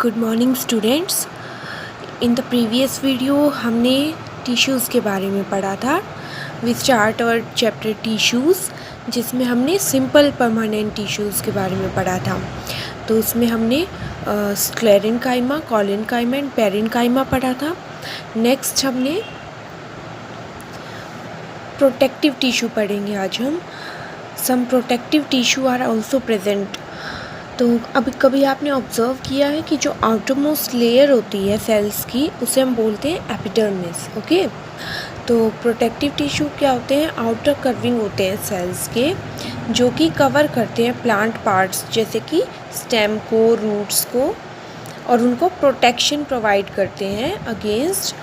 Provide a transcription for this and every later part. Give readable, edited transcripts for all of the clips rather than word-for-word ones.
Good morning students. In the previous video हमने tissues के बारे में पढ़ा था। We start our chapter tissues, जिसमें हमने सिंपल परमानेंट टिश्यूज़ के बारे में पढ़ा था। तो उसमें हमने स्क्लेरेनकाइमा, कॉलेनकाइमा एंड पेरेनकाइमा पढ़ा था। नेक्स्ट हमने प्रोटेक्टिव टिश्यू पढ़ेंगे आज हम। Some protective tissue are also present. तो अभी कभी आपने ऑब्ज़र्व किया है कि जो आउटरमोस्ट लेयर होती है सेल्स की, उसे हम बोलते हैं एपिडर्मिस। ओके, तो प्रोटेक्टिव टिश्यू क्या होते हैं? आउटर कर्विंग होते हैं सेल्स के, जो कि कवर करते हैं प्लांट पार्ट्स जैसे कि स्टेम को, रूट्स को, और उनको प्रोटेक्शन प्रोवाइड करते हैं अगेंस्ट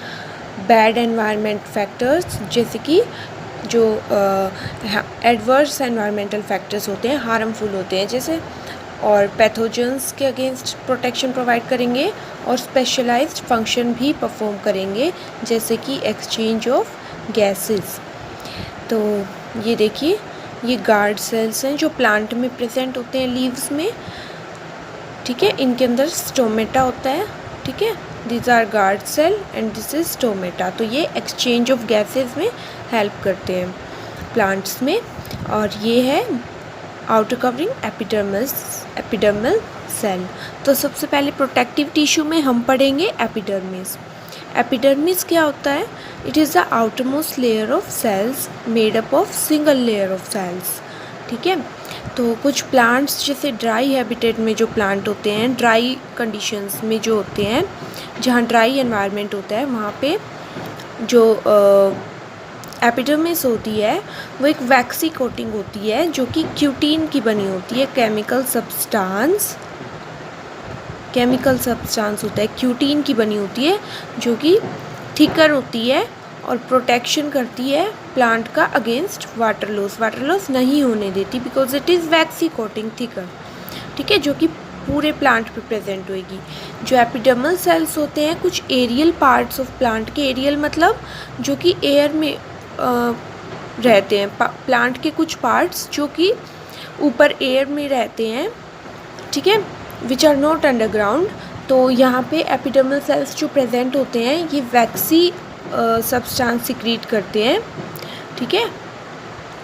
बैड एनवायरनमेंट फैक्टर्स, जैसे कि जो एडवर्स एनवायरमेंटल फैक्टर्स होते हैं, हार्मफुल होते हैं जैसे, और पैथोजेंस के अगेंस्ट प्रोटेक्शन प्रोवाइड करेंगे, और स्पेशलाइज्ड फंक्शन भी परफॉर्म करेंगे जैसे कि एक्सचेंज ऑफ गैसेस। तो ये देखिए, ये गार्ड सेल्स हैं जो प्लांट में प्रेजेंट होते हैं लीव्स में। ठीक है, इनके अंदर स्टोमेटा होता है। ठीक है, this are guard cell and this is stomata. तो ये एक्सचेंज ऑफ गैसेस में हेल्प करते हैं प्लांट्स में। और ये है आउटर कवरिंग एपिडर्मल सेल। तो सबसे पहले प्रोटेक्टिव टिश्यू में हम पढ़ेंगे एपिडर्मिस। एपिडर्मिस क्या होता है? It is the outermost layer of cells made up of single layer of cells. ठीक है, तो कुछ प्लांट्स जैसे ड्राई हैबिटेट में जो प्लांट होते हैं, ड्राई कंडीशंस में जो होते हैं, जहाँ ड्राई एनवायरनमेंट होता है, वहाँ पे जो एपिडर्मिस होती है वो एक वैक्सी कोटिंग होती है जो कि क्यूटीन की बनी होती है। केमिकल सब्सटेंस होता है, क्यूटीन की बनी होती है, जो कि थिकर होती है और प्रोटेक्शन करती है प्लांट का अगेंस्ट वाटर लॉस नहीं होने देती, because it is vaccine coating thicker. ठीक है, जो कि पूरे प्लांट पे प्रेजेंट होएगी। जो एपिडर्मल सेल्स होते हैं कुछ एरियल पार्ट्स ऑफ प्लांट के, एरियल मतलब जो कि एयर में रहते हैं, प्लांट के कुछ पार्ट्स जो कि ऊपर एयर में रहते हैं। ठीक है, विच आर नॉट अंडरग्राउंड। तो यहाँ पे एपिडर्मल सेल्स जो प्रेजेंट होते हैं ये वैक्सी सब्सटेंस सिक्रीट करते हैं। ठीक है,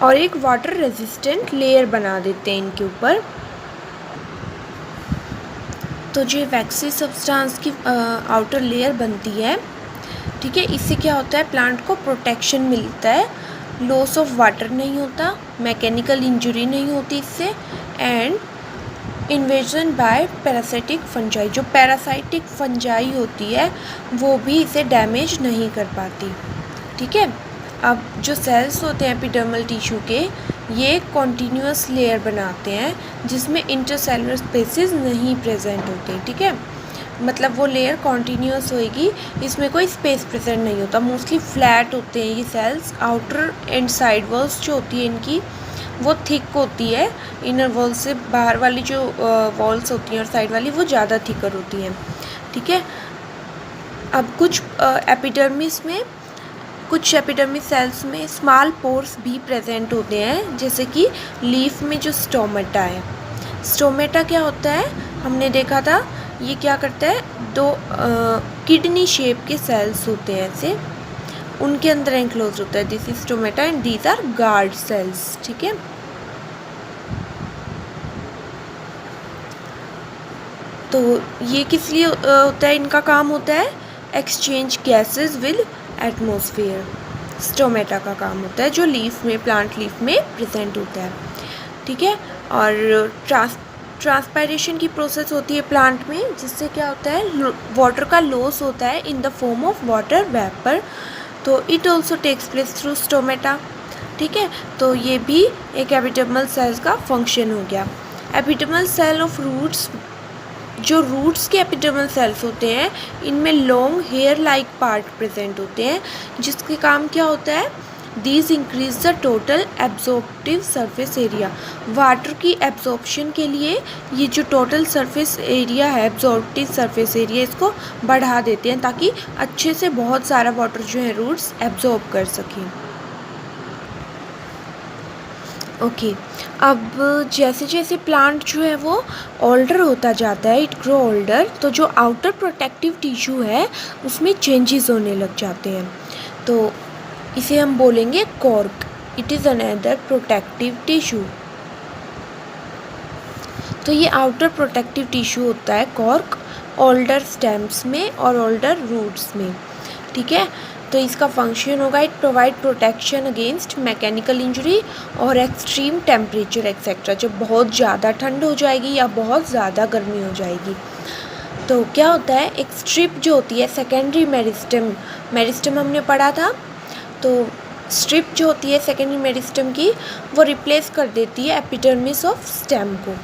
और एक वाटर रेजिस्टेंट लेयर बना देते हैं इनके ऊपर। तो जो वैक्सी सब्सटेंस की आउटर लेयर बनती है, ठीक है, इससे क्या होता है? प्लांट को प्रोटेक्शन मिलता है, लॉस ऑफ वाटर नहीं होता, मैकेनिकल इंजरी नहीं होती इससे, and invasion by parasitic fungi. जो पैरासाइटिक फंजाई होती है वो भी इसे डैमेज नहीं कर पाती। ठीक है, अब जो सेल्स होते हैं एपिडर्मल टिश्यू के, ये कॉन्टीन्यूअस लेयर बनाते हैं जिसमें इंटरसेलुलर स्पेसेस नहीं प्रेजेंट होते। ठीक है, मतलब वो लेयर कॉन्टीन्यूअस होएगी, इसमें कोई स्पेस प्रेजेंट नहीं होता। मोस्टली फ्लैट होते हैं ये cells. Outer and side walls जो होती है इनकी वो थिक होती है, इनर वॉल से बाहर वाली जो वॉल्स होती हैं और साइड वाली वो ज़्यादा थिकर होती हैं। ठीक है, अब कुछ एपिडर्मिस सेल्स में स्मॉल पोर्स भी प्रेजेंट होते हैं, जैसे कि लीफ में जो स्टोमेटा है। स्टोमेटा क्या होता है? हमने देखा था ये क्या करता है, दो किडनी शेप के सेल्स होते हैं ऐसे, उनके अंदर एनक्लोज होता है। This is stomata and these are guard cells. ठीक है, तो ये किस लिए होता है? इनका काम होता है exchange gases with atmosphere. Stomata का काम होता है जो लीफ में, प्लांट लीफ में प्रेजेंट होता है। ठीक है, और ट्रांसपायरेशन की प्रोसेस होती है प्लांट में, जिससे क्या होता है? वाटर का लॉस होता है in the form of water vapour. तो it also takes place through stomata. ठीक है, तो ये भी एक एपिडर्मल सेल्स का फंक्शन हो गया। एपिडर्मल सेल ऑफ रूट्स, जो रूट्स के एपिडर्मल सेल्स होते हैं इनमें long hair like part present होते हैं, जिसके काम क्या होता है? These increase the total absorptive surface area. Water की एब्जॉर्प्शन के लिए ये जो टोटल सरफेस एरिया है, एब्जॉर्प्टिव सरफेस एरिया, इसको बढ़ा देते हैं ताकि अच्छे से बहुत सारा वाटर जो है रूट्स एब्जॉर्ब कर सकें। ओके। अब जैसे जैसे प्लांट जो है वो ओल्डर होता जाता है, इट ग्रो ओल्डर, तो जो आउटर प्रोटेक्टिव टिश्यू है उसमें चेंजेस होने लग जाते हैं। तो इसे हम बोलेंगे cork. It is another protective tissue. तो ये आउटर प्रोटेक्टिव टिश्यू होता है कॉर्क, ओल्डर स्टेम्स में और ओल्डर रूट्स में। ठीक है। तो इसका फंक्शन होगा, it provide protection against mechanical injury और एक्सट्रीम टेम्परेचर एक्सेट्रा। जब बहुत ज़्यादा ठंड हो जाएगी या बहुत ज़्यादा गर्मी हो जाएगी तो क्या होता है, एक स्ट्रिप जो होती है सेकेंडरी मेरिस्टम, मेरिस्टम हमने पढ़ा था, तो स्ट्रिप जो होती है सेकेंडरी मेरिस्टम की वो रिप्लेस कर देती है एपिडर्मिस ऑफ स्टेम को।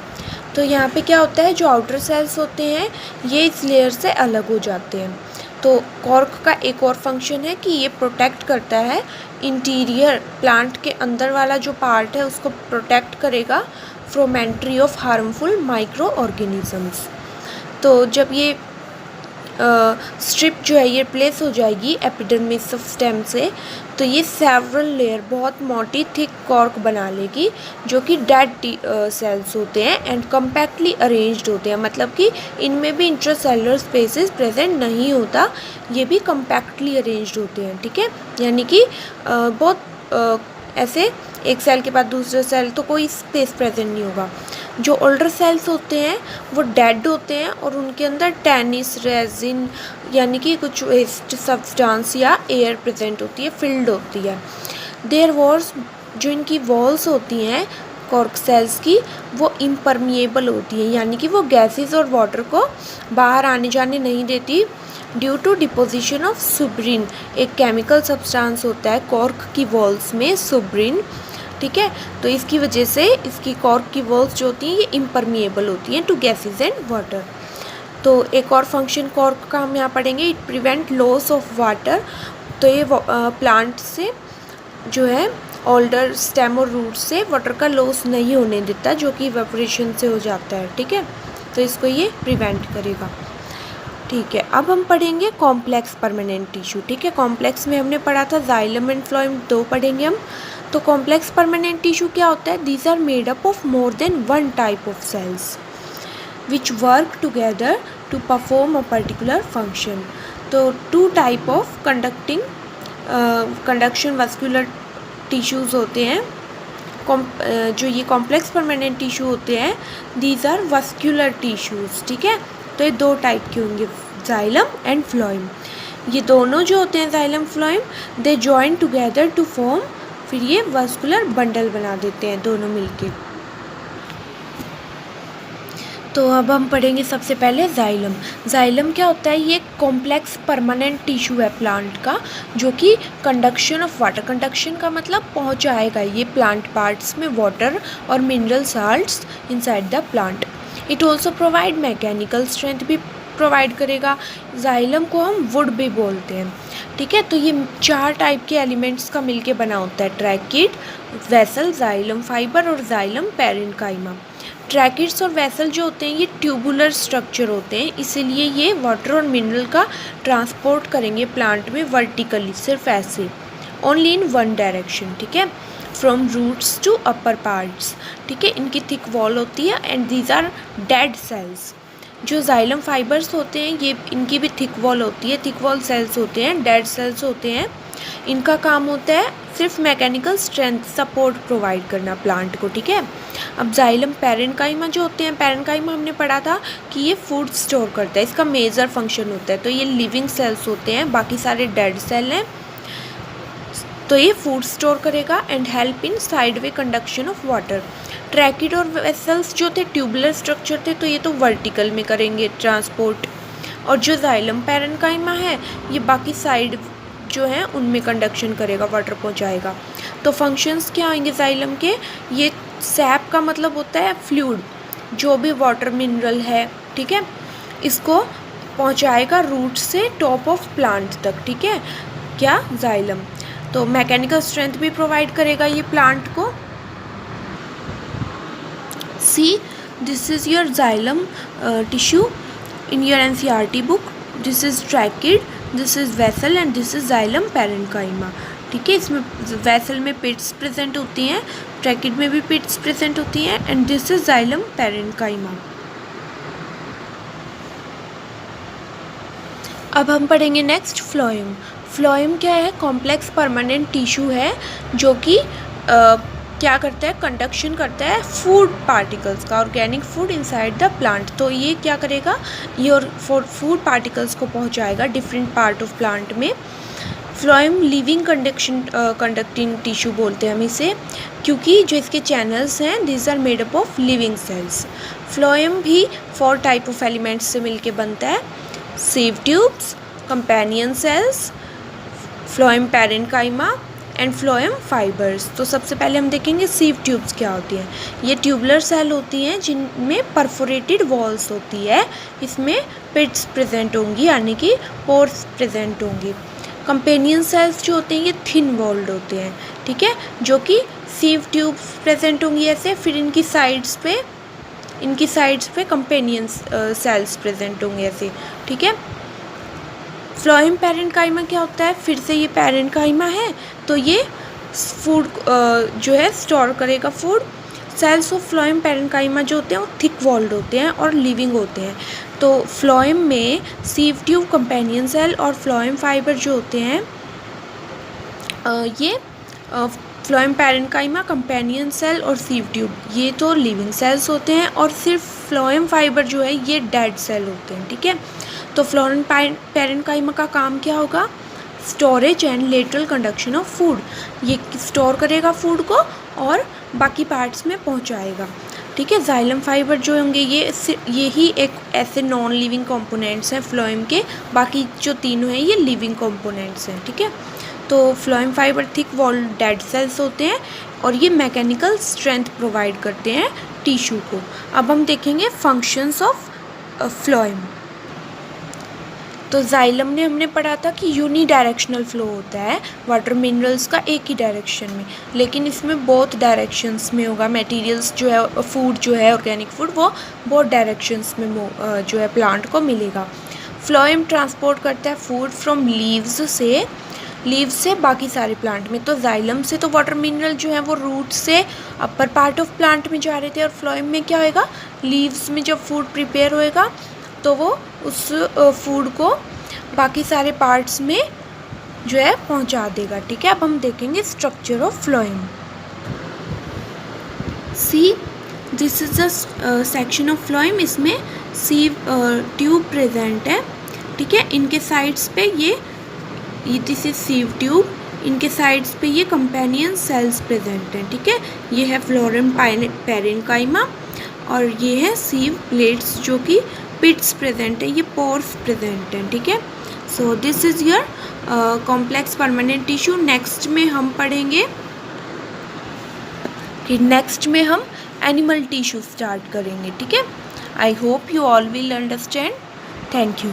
तो यहाँ पे क्या होता है, जो आउटर सेल्स होते हैं ये इस लेयर से अलग हो जाते हैं। तो कॉर्क का एक और फंक्शन है कि ये प्रोटेक्ट करता है इंटीरियर, प्लांट के अंदर वाला जो पार्ट है उसको प्रोटेक्ट करेगा from entry of harmful micro organisms. तो जब ये स्ट्रिप जो है ये रिप्लेस हो जाएगी एपिडर्मिस ऑफ स्टेम से, तो ये सेवरल लेयर, बहुत मोटी थिक कॉर्क बना लेगी जो कि डेड सेल्स होते हैं एंड कम्पैक्टली अरेंज्ड होते हैं। मतलब कि इनमें भी इंट्रासेलुलर स्पेसेस प्रेजेंट नहीं होता, ये भी कम्पैक्टली अरेंज्ड होते हैं। ठीक है, यानी कि बहुत ऐसे एक सेल के बाद दूसरे सेल तो कोई स्पेस प्रेजेंट नहीं होगा। जो ओल्डर सेल्स होते हैं वो डेड होते हैं और उनके अंदर टैनिस, रेजिन यानी कि कुछ वेस्ट सब्सटेंस या एयर प्रेजेंट होती है, फिल्ड होती है। देयर वॉल्स, जो इनकी वॉल्स होती हैं कॉर्क सेल्स की, वो इम्परमिएबल होती है, यानी कि वो गैसेस और वाटर को बाहर आने जाने नहीं देती ड्यू टू डिपोजिशन ऑफ सुब्रिन। एक केमिकल सब्सटेंस होता है कॉर्क की वॉल्स में, सुब्रिन। ठीक है, तो इसकी वजह से इसकी कॉर्क की वॉल्स जो होती हैं ये इम्परमिएबल होती हैं टू गैसेस एंड वाटर। तो एक और फंक्शन कॉर्क का हम यहाँ पढ़ेंगे, it prevent loss of water. तो ये प्लांट से जो है ओल्डर स्टेम और रूट से वाटर का लॉस नहीं होने देता, जो कि इवेपोरेशन से हो जाता है। ठीक है, तो इसको ये प्रिवेंट करेगा। ठीक है, अब हम पढ़ेंगे कॉम्प्लेक्स परमानेंट टिश्यू। ठीक है, कॉम्प्लेक्स में हमने पढ़ा था जाइलम एंड फ्लोएम, दो पढ़ेंगे हम। तो कॉम्प्लेक्स परमानेंट टिश्यू क्या होता है, these are made up of more than one type of cells which work together to perform a particular function. तो two type of conduction vascular tissues होते हैं। जो ये कॉम्प्लेक्स परमानेंट टिश्यू होते हैं दीज आर वस्कुलर टिश्यूज़। ठीक है, तो ये दो टाइप के होंगे, जाइलम एंड फ्लोएम। ये दोनों जो होते हैं xylem phloem they join together to form, फिर ये वस्कुलर बंडल बना देते हैं दोनों मिलके। तो अब हम पढ़ेंगे सबसे पहले जाइलम। जाइलम क्या होता है, ये कॉम्प्लेक्स परमानेंट टिश्यू है प्लांट का जो कि कंडक्शन ऑफ वाटर, कंडक्शन का मतलब पहुंचाएगा ये प्लांट पार्ट्स में वाटर और mineral salts inside the plant. It also provide mechanical strength भी प्रोवाइड करेगा। जाइलम को हम वुड भी बोलते हैं। ठीक है, तो ये चार टाइप के एलिमेंट्स का मिलके बना होता है, ट्रैकिड, वेसल, जाइलम फाइबर और जाइलम पैरेन्काइमा। ट्रैकिड्स और वेसल जो होते हैं ये ट्यूबुलर स्ट्रक्चर होते हैं, इसीलिए ये वाटर और मिनरल का ट्रांसपोर्ट करेंगे प्लांट में वर्टिकली, सिर्फ ऐसे, ओनली इन वन डायरेक्शन। ठीक है, from roots to upper parts. ठीक है, इनकी थिक वॉल होती है and these are dead cells. जो जाइलम फाइबर्स होते हैं ये, इनकी भी थिक वॉल होती है, थिक वॉल सेल्स होते हैं, डेड सेल्स होते हैं। इनका काम होता है सिर्फ मैकेनिकल स्ट्रेंथ सपोर्ट प्रोवाइड करना प्लांट को। ठीक है, अब जाइलम पैरेन्काइमा जो होते हैं, पैरेन्काइमा हमने पढ़ा था कि ये फूड स्टोर करता है, इसका मेजर फंक्शन होता है। तो ये लिविंग सेल्स होते हैं, बाकी सारे डेड सेल हैं। तो ये फूड स्टोर करेगा and help in sideway conduction of water. Tracheid और वेसल्स जो थे ट्यूबुलर स्ट्रक्चर थे, तो ये तो वर्टिकल में करेंगे ट्रांसपोर्ट, और जो जाइलम पैरेन्काइमा है ये बाकी साइड जो है उनमें कंडक्शन करेगा, वाटर पहुंचाएगा। तो फंक्शंस क्या आएंगे जाइलम के, ये सैप का मतलब होता है फ्लूइड, जो भी वाटर मिनरल है, ठीक है, इसको पहुंचाएगा रूट से टॉप ऑफ प्लांट तक। ठीक है, क्या, जाइलम। तो मैकेनिकल स्ट्रेंथ भी प्रोवाइड करेगा ये प्लांट को। See, this is your xylem tissue in your NCERT book. This is tracheid, this is vessel and this is xylem parenchyma. ठीक है, इसमें वेसल में पिट्स प्रेजेंट होती हैं, ट्रैकिड में भी पिट्स प्रेजेंट होती हैं and this is xylem parenchyma. अब हम पढ़ेंगे नेक्स्ट फ्लोएम। फ्लोएम क्या है? कॉम्प्लेक्स परमानेंट टिश्यू है जो कि क्या करता है? कंडक्शन करता है फूड पार्टिकल्स का, organic food inside the plant. तो ये क्या करेगा? ये और फूड पार्टिकल्स को पहुंचाएगा डिफरेंट पार्ट ऑफ प्लांट में। फ्लोएम लिविंग कंडक्टिंग टिश्यू बोलते हैं हम इसे, क्योंकि जो इसके चैनल्स हैं this are made up of living cells. Phloem भी 4 टाइप ऑफ एलिमेंट्स से मिलके बनता है, sieve tubes, companion cells, phloem parenchyma and phloem fibres. तो सबसे पहले हम देखेंगे सिव ट्यूब्स क्या होती हैं। ये ट्यूबुलर सेल होती हैं जिनमें परफोरेटेड वॉल्स होती है, इसमें पिट्स प्रेजेंट होंगी यानी कि पोर्स प्रेजेंट होंगी। कंपेनियन सेल्स जो होते हैं ये थिन वॉल्ड होते हैं, ठीक है, जो कि सिव ट्यूब्स प्रेजेंट होंगी ऐसे, फिर इनकी साइड्स पे कंपेनियन सेल्स प्रेजेंट होंगे ऐसे, ठीक है। फ्लोएम पैरेन्काइमा क्या होता है? फिर से ये पैरेन्काइमा है तो ये फूड जो है स्टोर करेगा food. Cells of phloem parenchyma जो होते हैं वो थिक वॉल्ड होते हैं और लिविंग होते हैं। तो फ्लोएम में सिव ट्यूब, कंपेनियन सेल और फ्लोएम फाइबर जो होते हैं ये फ्लोएम पैरेन्काइमा, कंपेनियन सेल और सिव ट्यूब ये तो लिविंग सेल्स होते हैं और सिर्फ फ्लोएम फाइबर जो है ये डेड सेल होते हैं, ठीक है। तो फ्लोएम पैरेन्काइमा का काम क्या होगा? Storage and lateral conduction of food. ये स्टोर करेगा फूड को और बाकी पार्ट्स में पहुंचाएगा, ठीक है। जाइलम फाइबर जो होंगे ये ही एक ऐसे नॉन लिविंग कंपोनेंट्स हैं फ्लोएम के, बाकी जो तीनों हैं ये लिविंग कंपोनेंट्स हैं, ठीक है। तो phloem fibre thick walled dead cells होते हैं और ये मैकेनिकल स्ट्रेंथ प्रोवाइड करते हैं टिश्यू को। अब हम देखेंगे फंक्शंस ऑफ फ्लोएम। तो जाइलम ने हमने पढ़ा था कि यूनी डायरेक्शनल फ्लो होता है वाटर मिनरल्स का एक ही डायरेक्शन में, लेकिन इसमें बोथ डायरेक्शंस में होगा। मटेरियल्स जो है, फूड जो है, ऑर्गेनिक फूड, वो बोथ डायरेक्शंस में जो है प्लांट को मिलेगा। फ्लोएम ट्रांसपोर्ट करता है फूड फ्रॉम लीव्स से बाकी सारे प्लांट में। तो जाइलम से तो वाटर मिनरल जो है वो रूट से अपर पार्ट ऑफ प्लांट में जा रहे थे और फ्लोएम में क्या होएगा? लीव्स में जब फूड प्रिपेयर होएगा तो वो उस फूड को बाकी सारे पार्ट्स में जो है पहुंचा देगा, ठीक है। अब हम देखेंगे structure of phloem. See this is the section of phloem. इसमें सिव ट्यूब प्रेजेंट है, ठीक है। इनके साइड्स पे ये दिस इज सिव ट्यूब, इनके साइड्स पे ये कंपेनियन सेल्स प्रेजेंट हैं, ठीक है। ये है फ्लोएम पैरेन्काइमा और ये है सिव प्लेट्स जो कि पिट्स प्रेजेंट है, ये पोर्स प्रेजेंट हैं, ठीक है। So this is your complex permanent tissue. Next में हम पढ़ेंगे कि नेक्स्ट में हम एनिमल टिश्यू स्टार्ट करेंगे, ठीक है। I hope you all will understand. Thank you.